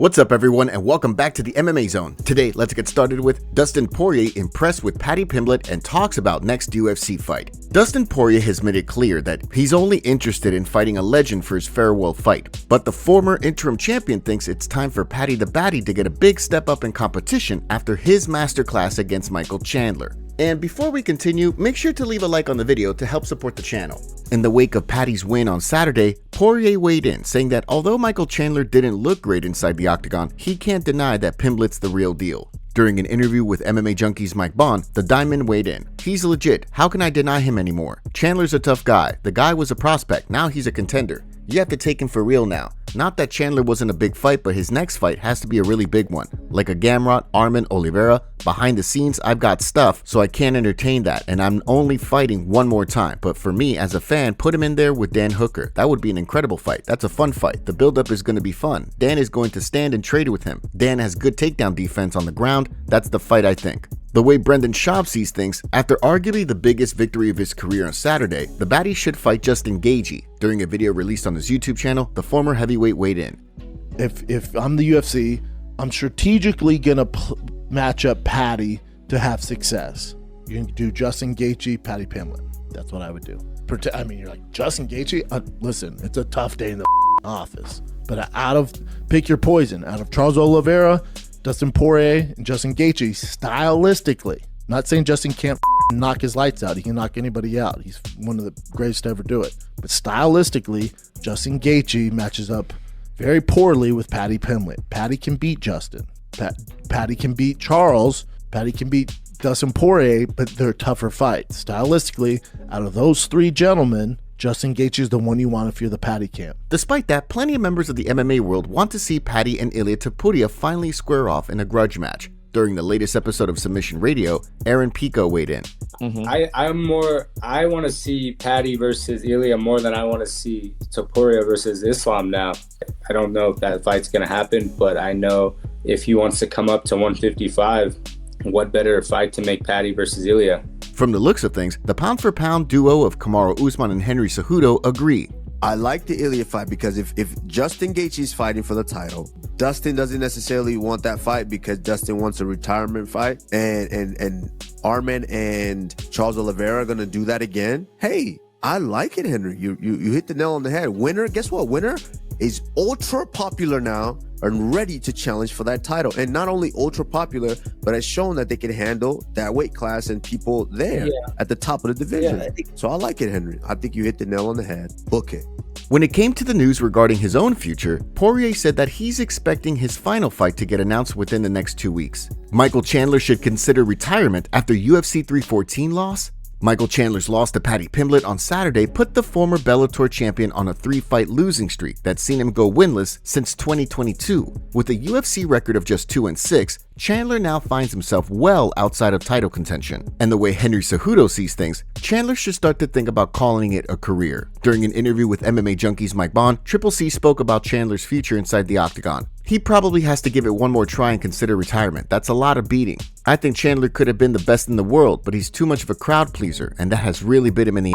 What's up everyone and welcome back to the MMA Zone. Today, let's get started with Dustin Poirier impressed with Paddy Pimblett and talks about next UFC fight. Dustin Poirier has made it clear that he's only interested in fighting a legend for his farewell fight, but the former interim champion thinks it's time for Paddy the Baddy to get a big step up in competition after his masterclass against Michael Chandler. And before we continue, make sure to leave a like on the video to help support the channel. In the wake of Paddy's win on Saturday, Poirier weighed in, saying that although Michael Chandler didn't look great inside the octagon, he can't deny that Pimblett's the real deal. During an interview with MMA Junkie's Mike Bond, the Diamond weighed in. He's legit, how can I deny him anymore? Chandler's a tough guy, the guy was a prospect, now he's a contender. You have to take him for real now. Not that Chandler wasn't a big fight, but his next fight has to be a really big one. Like a Gamrot, Arman, Oliveira, behind the scenes I've got stuff, so I can't entertain that, and I'm only fighting one more time. But for me, as a fan, put him in there with Dan Hooker. That would be an incredible fight. That's a fun fight. The buildup is going to be fun. Dan is going to stand and trade with him. Dan has good takedown defense on the ground. That's the fight I think. The way Brendan Schaub sees things, after arguably the biggest victory of his career on Saturday, the baddie should fight Justin Gaethje. During a video released on his YouTube channel, the former heavyweight weighed in. If I'm the UFC, I'm strategically gonna match up Paddy to have success. You can do Justin Gaethje, Paddy Pimblett. That's what I would do. I mean, you're like, Justin Gaethje? Listen, it's a tough day in the office. But pick your poison. Out of Charles Oliveira, Dustin Poirier, and Justin Gaethje, stylistically. Not saying Justin can't knock his lights out. He can knock anybody out. He's one of the greatest to ever do it. But stylistically, Justin Gaethje matches up very poorly with Paddy Pimblett. Paddy can beat Justin. Paddy can beat Charles. Paddy can beat Dustin Poirier, but they're tougher fights. Stylistically, out of those three gentlemen, Justin Gaethje is the one you want if you're the Paddy camp. Despite that, plenty of members of the MMA world want to see Paddy and Ilia Topuria finally square off in a grudge match. During the latest episode of Submission Radio, Aaron Pico weighed in. I want to see Paddy versus Ilia more than I want to see Topuria versus Islam now. I don't know if that fight's going to happen, but I know if he wants to come up to 155, what better fight to make Paddy versus Ilia? From the looks of things, the pound-for-pound duo of Kamaru Usman and Henry Cejudo agree. I like the Ilia fight because if Justin Gaethje is fighting for the title, Dustin doesn't necessarily want that fight because Dustin wants a retirement fight, and Arman and Charles Oliveira are gonna do that again. Hey, I like it, Henry. You hit the nail on the head. Winner, guess what? Winner is ultra popular now and ready to challenge for that title. And not only ultra popular, but has shown that they can handle that weight class and people there at the top of the division. Yeah. So I like it, Henry. I think you hit the nail on the head. Book it. When it came to the news regarding his own future, Poirier said that he's expecting his final fight to get announced within the next 2 weeks. Michael Chandler should consider retirement after UFC 314 loss. Michael Chandler's loss to Paddy Pimblett on Saturday put the former Bellator champion on a 3-fight losing streak that's seen him go winless since 2022. With a UFC record of just 2-6, Chandler now finds himself well outside of title contention. And the way Henry Cejudo sees things, Chandler should start to think about calling it a career. During an interview with MMA Junkie's Mike Bond, Triple C spoke about Chandler's future inside the octagon. He probably has to give it one more try and consider retirement. That's a lot of beating. I think Chandler could have been the best in the world, but he's too much of a crowd pleaser, and that has really bit him in the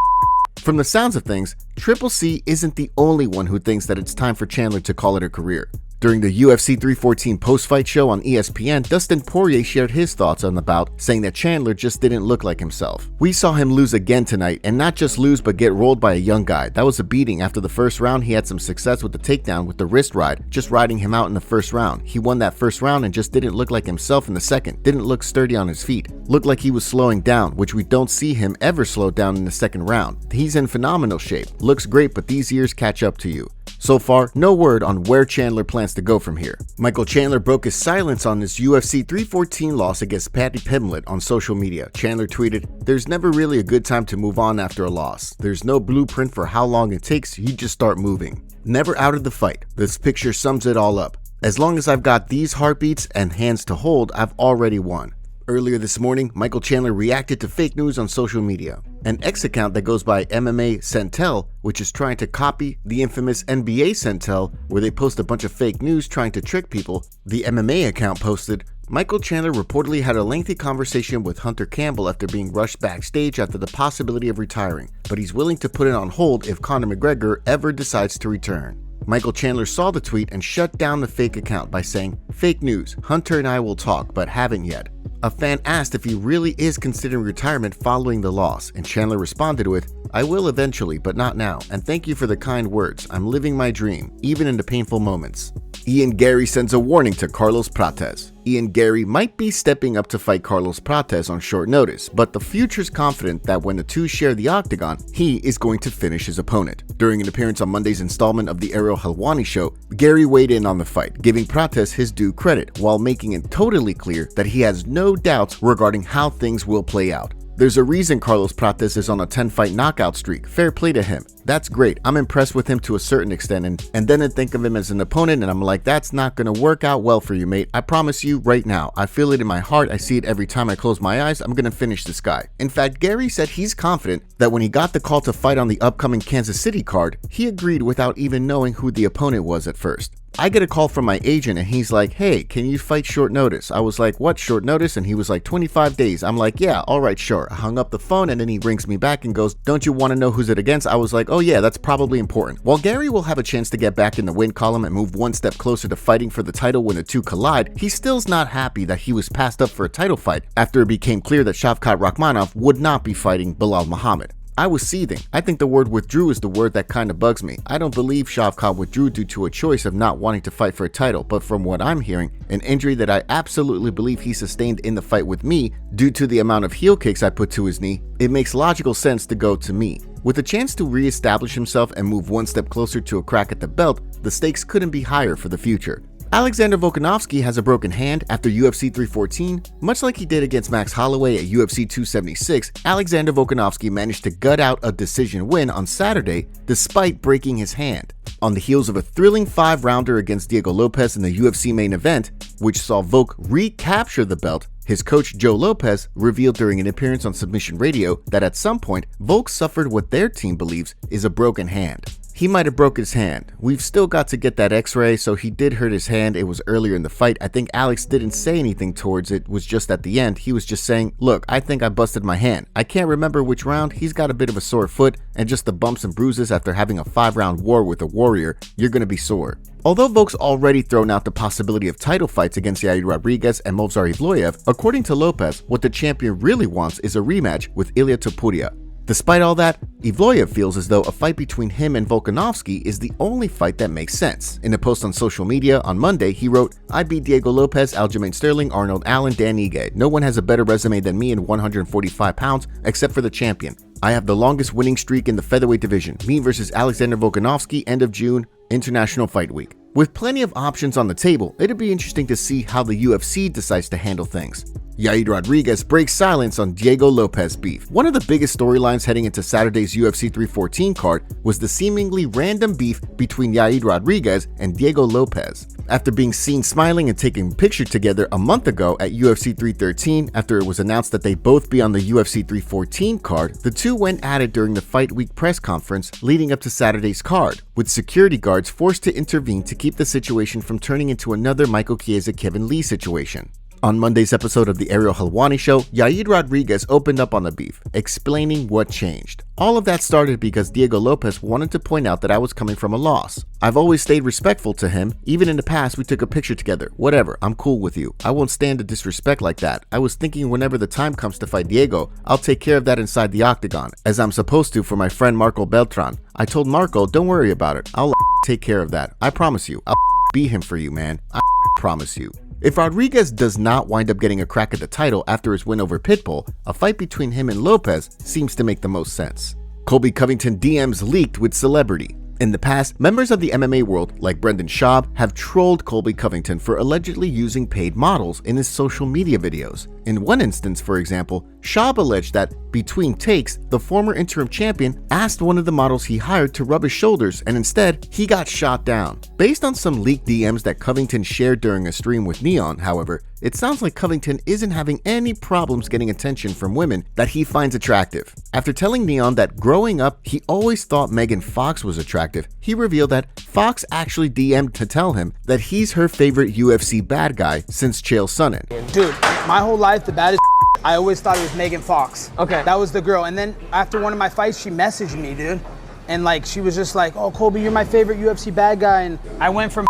From the sounds of things, Triple C isn't the only one who thinks that it's time for Chandler to call it a career. During the UFC 314 post-fight show on ESPN, Dustin Poirier shared his thoughts on the bout, saying that Chandler just didn't look like himself. We saw him lose again tonight, and not just lose but get rolled by a young guy. That was a beating. After the first round, he had some success with the takedown with the wrist ride, just riding him out in the first round. He won that first round and just didn't look like himself in the second. Didn't look sturdy on his feet. Looked like he was slowing down, which we don't see him ever slow down in the second round. He's in phenomenal shape. Looks great, but these years catch up to you. So far, no word on where Chandler plans to go from here. Michael Chandler broke his silence on his UFC 314 loss against Paddy Pimblett on social media. Chandler tweeted, "There's never really a good time to move on after a loss. There's no blueprint for how long it takes, you just start moving. Never out of the fight. This picture sums it all up. As long as I've got these heartbeats and hands to hold, I've already won." Earlier this morning, Michael Chandler reacted to fake news on social media. An X account that goes by MMA Centel, which is trying to copy the infamous NBA Centel, where they post a bunch of fake news trying to trick people. The MMA account posted, Michael Chandler reportedly had a lengthy conversation with Hunter Campbell after being rushed backstage after the possibility of retiring, but he's willing to put it on hold if Conor McGregor ever decides to return. Michael Chandler saw the tweet and shut down the fake account by saying, "Fake news, Hunter and I will talk, but haven't yet." A fan asked if he really is considering retirement following the loss, and Chandler responded with, "I will eventually, but not now, and thank you for the kind words. I'm living my dream, even in the painful moments." Ian Garry sends a warning to Carlos Prates. Ian Garry might be stepping up to fight Carlos Prates on short notice, but the future's confident that when the two share the octagon, he is going to finish his opponent. During an appearance on Monday's installment of the Ariel Helwani show, Garry weighed in on the fight, giving Prates his due credit, while making it totally clear that he has no doubts regarding how things will play out. There's a reason Carlos Prates is on a 10-fight knockout streak. Fair play to him. That's great. I'm impressed with him to a certain extent, and then I think of him as an opponent and I'm like, that's not going to work out well for you, mate. I promise you right now. I feel it in my heart. I see it every time I close my eyes. I'm going to finish this guy. In fact, Garry said he's confident that when he got the call to fight on the upcoming Kansas City card, he agreed without even knowing who the opponent was at first. I get a call from my agent and he's like, "Hey, can you fight short notice?" I was like, "What short notice?" And he was like, 25 days. I'm like, "Yeah, all right, sure." I hung up the phone and then he rings me back and goes, "Don't you want to know who's it against?" I was like, "Oh yeah, that's probably important." While Garry will have a chance to get back in the win column and move one step closer to fighting for the title when the two collide, he still's not happy that he was passed up for a title fight after it became clear that Shavkat Rakhmonov would not be fighting Belal Muhammad. I was seething. I think the word withdrew is the word that kind of bugs me. I don't believe Shavkat withdrew due to a choice of not wanting to fight for a title, but from what I'm hearing, an injury that I absolutely believe he sustained in the fight with me due to the amount of heel kicks I put to his knee, it makes logical sense to go to me. With a chance to re-establish himself and move one step closer to a crack at the belt, the stakes couldn't be higher for the future. Alexander Volkanovski has a broken hand after UFC 314. Much like he did against Max Holloway at UFC 276, Alexander Volkanovski managed to gut out a decision win on Saturday despite breaking his hand. On the heels of a thrilling 5-rounder against Diego Lopes in the UFC main event, which saw Volk recapture the belt, his coach Joe Lopes revealed during an appearance on Submission Radio that at some point, Volk suffered what their team believes is a broken hand. He might have broke his hand. We've still got to get that x-ray, so he did hurt his hand. It was earlier in the fight. I think Alex didn't say anything towards it, was just at the end. He was just saying, "Look, I think I busted my hand." I can't remember which round. He's got a bit of a sore foot, and just the bumps and bruises after having a 5-round war with a warrior, you're going to be sore. Although Volk's already thrown out the possibility of title fights against Yair Rodriguez and Movsar Evloev, according to Lopes, what the champion really wants is a rematch with Ilia Topuria. Despite all that, Evloev feels as though a fight between him and Volkanovski is the only fight that makes sense. In a post on social media on Monday, he wrote, "I beat Diego Lopes, Aljamain Sterling, Arnold Allen, Dan Ige. No one has a better resume than me in 145 pounds, except for the champion. I have the longest winning streak in the featherweight division. Me versus Alexander Volkanovski, end of June, International Fight Week." With plenty of options on the table, it'd be interesting to see how the UFC decides to handle things. Yair Rodriguez breaks silence on Diego Lopes beef. One of the biggest storylines heading into Saturday's UFC 314 card was the seemingly random beef between Yair Rodriguez and Diego Lopes. After being seen smiling and taking a picture together a month ago at UFC 313 after it was announced that they'd both be on the UFC 314 card, the two went at it during the Fight Week press conference leading up to Saturday's card, with security guards forced to intervene to keep the situation from turning into another Michael Chiesa-Kevin Lee situation. On Monday's episode of the Ariel Helwani show, Yair Rodriguez opened up on the beef, explaining what changed. All of that started because Diego Lopes wanted to point out that I was coming from a loss. I've always stayed respectful to him. Even in the past, we took a picture together. Whatever, I'm cool with you. I won't stand the disrespect like that. I was thinking whenever the time comes to fight Diego, I'll take care of that inside the octagon, as I'm supposed to for my friend Marco Beltran. I told Marco, don't worry about it. I'll take care of that. I promise you. I'll beat him for you, man. I promise you. If Rodriguez does not wind up getting a crack at the title after his win over Pitbull, a fight between him and Lopes seems to make the most sense. Colby Covington DMs leaked with celebrity. In the past, members of the MMA world, like Brendan Schaub, have trolled Colby Covington for allegedly using paid models in his social media videos. In one instance, for example, Schaub alleged that, between takes, the former interim champion asked one of the models he hired to rub his shoulders, and instead, he got shot down. Based on some leaked DMs that Covington shared during a stream with Neon, however, it sounds like Covington isn't having any problems getting attention from women that he finds attractive. After telling Neon that growing up, he always thought Megan Fox was attractive, he revealed that Fox actually DM'd to tell him that he's her favorite UFC bad guy since Chael Sonnen. Dude, my whole life, the baddest I always thought it was Megan Fox. Okay. That was the girl. And then after one of my fights, she messaged me, dude. and like she was just like, "Oh, Colby, you're my favorite UFC bad guy," and I went from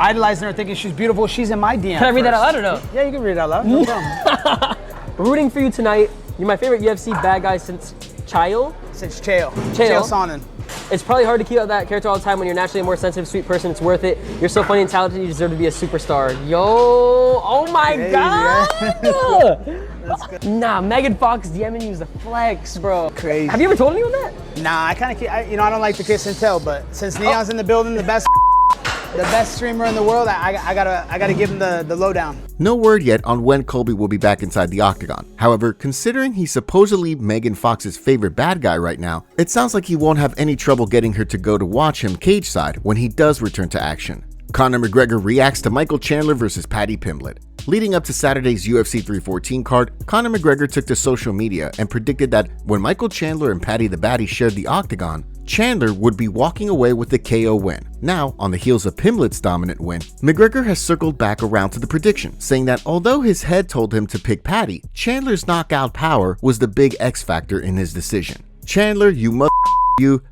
idolizing her, thinking she's beautiful. She's in my DM. Can I read that out loud or no? Yeah, you can read it out loud. No problem. Rooting for you tonight. You're my favorite UFC bad guy since Chael. Since Chael Sonnen. It's probably hard to keep up that character all the time when you're naturally a more sensitive, sweet person. It's worth it. You're so funny and talented. You deserve to be a superstar. Yo, oh my God. Nah, Megan Fox DMing you is the flex, bro. Crazy. Have you ever told anyone that? Nah, I kind of, I don't like to kiss and tell, but since Neon's in the building, the best streamer in the world, I gotta give him the lowdown. No word yet on when Colby will be back inside the octagon. However, considering he's supposedly Megan Fox's favorite bad guy right now, it sounds like he won't have any trouble getting her to go to watch him cage side when he does return to action. Conor McGregor reacts to Michael Chandler versus Paddy Pimblett. Leading up to Saturday's UFC 314 card, Conor McGregor took to social media and predicted that when Michael Chandler and Paddy the Baddy shared the octagon, Chandler would be walking away with the KO win. Now, on the heels of Pimblett's dominant win, McGregor has circled back around to the prediction, saying that although his head told him to pick Paddy, Chandler's knockout power was the big X factor in his decision. Chandler, you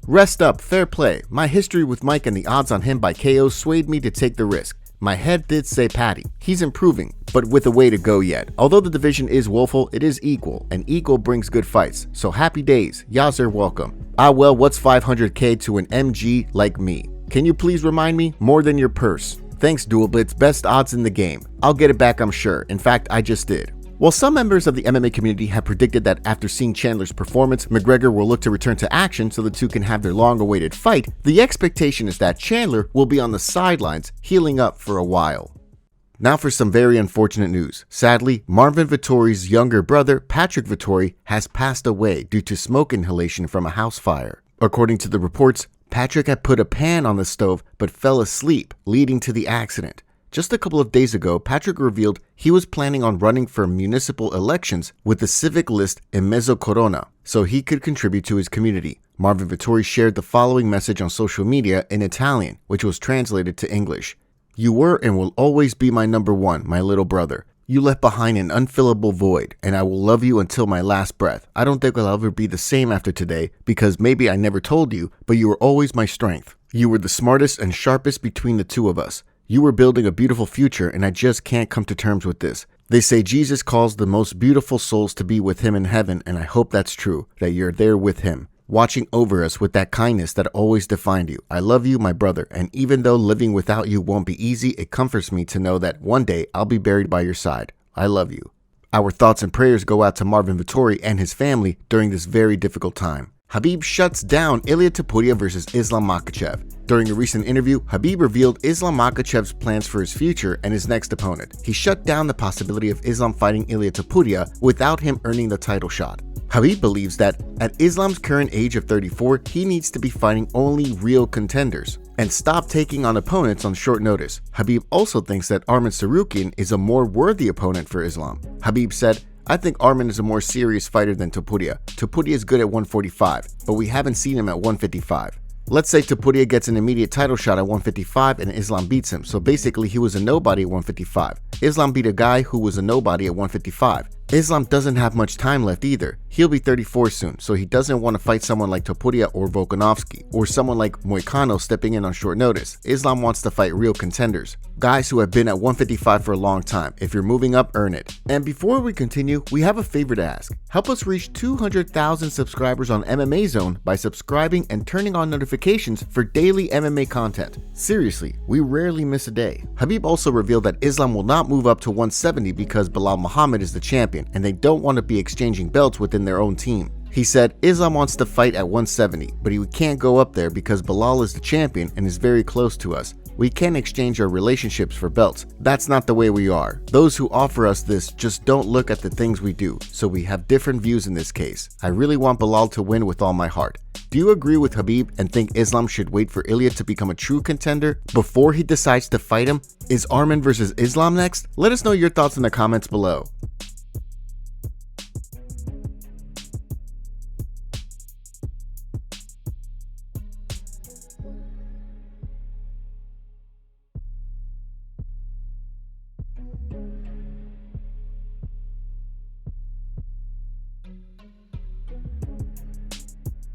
rest up, fair play. My history with Mike and the odds on him by KO swayed me to take the risk. My head did say Paddy. He's improving, but with a way to go yet. Although the division is woeful, it is equal, and equal brings good fights. So happy days. Y'all are welcome. Ah well, what's 500k to an MG like me? Can you please remind me? More than your purse. Thanks, Dual Blitz. Best odds in the game. I'll get it back, I'm sure. In fact, I just did. While some members of the MMA community have predicted that after seeing Chandler's performance, McGregor will look to return to action so the two can have their long-awaited fight, the expectation is that Chandler will be on the sidelines, healing up for a while. Now for some very unfortunate news. Sadly, Marvin Vettori's younger brother, Patrick Vettori, has passed away due to smoke inhalation from a house fire. According to the reports, Patrick had put a pan on the stove but fell asleep, leading to the accident. Just a couple of days ago, Patrick revealed he was planning on running for municipal elections with the civic list in Mezzo Corona so he could contribute to his community. Marvin Vettori shared the following message on social media in Italian, which was translated to English. You were and will always be my number one, my little brother. You left behind an unfillable void, and I will love you until my last breath. I don't think I'll ever be the same after today, because maybe I never told you, but you were always my strength. You were the smartest and sharpest between the two of us. You were building a beautiful future, and I just can't come to terms with this. They say Jesus calls the most beautiful souls to be with him in heaven, and I hope that's true, that you're there with him, watching over us with that kindness that always defined you. I love you, my brother, and even though living without you won't be easy, it comforts me to know that one day I'll be buried by your side. I love you. Our thoughts and prayers go out to Marvin Vettori and his family during this very difficult time. Khabib shuts down Ilia Topuria versus Islam Makhachev. During a recent interview, Khabib revealed Islam Makhachev's plans for his future and his next opponent. He shut down the possibility of Islam fighting Ilia Topuria without him earning the title shot. Khabib believes that at Islam's current age of 34, he needs to be fighting only real contenders and stop taking on opponents on short notice. Khabib also thinks that Arman Tsarukyan is a more worthy opponent for Islam. Khabib said, I think Arman is a more serious fighter than Topuria. Topuria is good at 145, but we haven't seen him at 155. Let's say Topuria gets an immediate title shot at 155 and Islam beats him, so basically he was a nobody at 155. Islam beat a guy who was a nobody at 155. Islam doesn't have much time left either. He'll be 34 soon, so he doesn't want to fight someone like Topuria or Volkanovski, or someone like Moicano stepping in on short notice. Islam wants to fight real contenders, guys who have been at 155 for a long time. If you're moving up, earn it. And before we continue, we have a favor to ask. Help us reach 200,000 subscribers on MMA Zone by subscribing and turning on notifications for daily MMA content. Seriously, we rarely miss a day. Khabib also revealed that Islam will not move up to 170 because Belal Muhammad is the champion and they don't want to be exchanging belts within their own team. He said Islam wants to fight at 170, but he can't go up there because Belal is the champion and is very close to us. We can't exchange our relationships for belts. That's not the way we are. Those who offer us this just don't look at the things we do, so we have different views in this case. I really want Belal to win with all my heart. Do you agree with Khabib and think Islam should wait for Ilia to become a true contender before he decides to fight him? Is Arman versus Islam next? Let us know your thoughts in the comments below.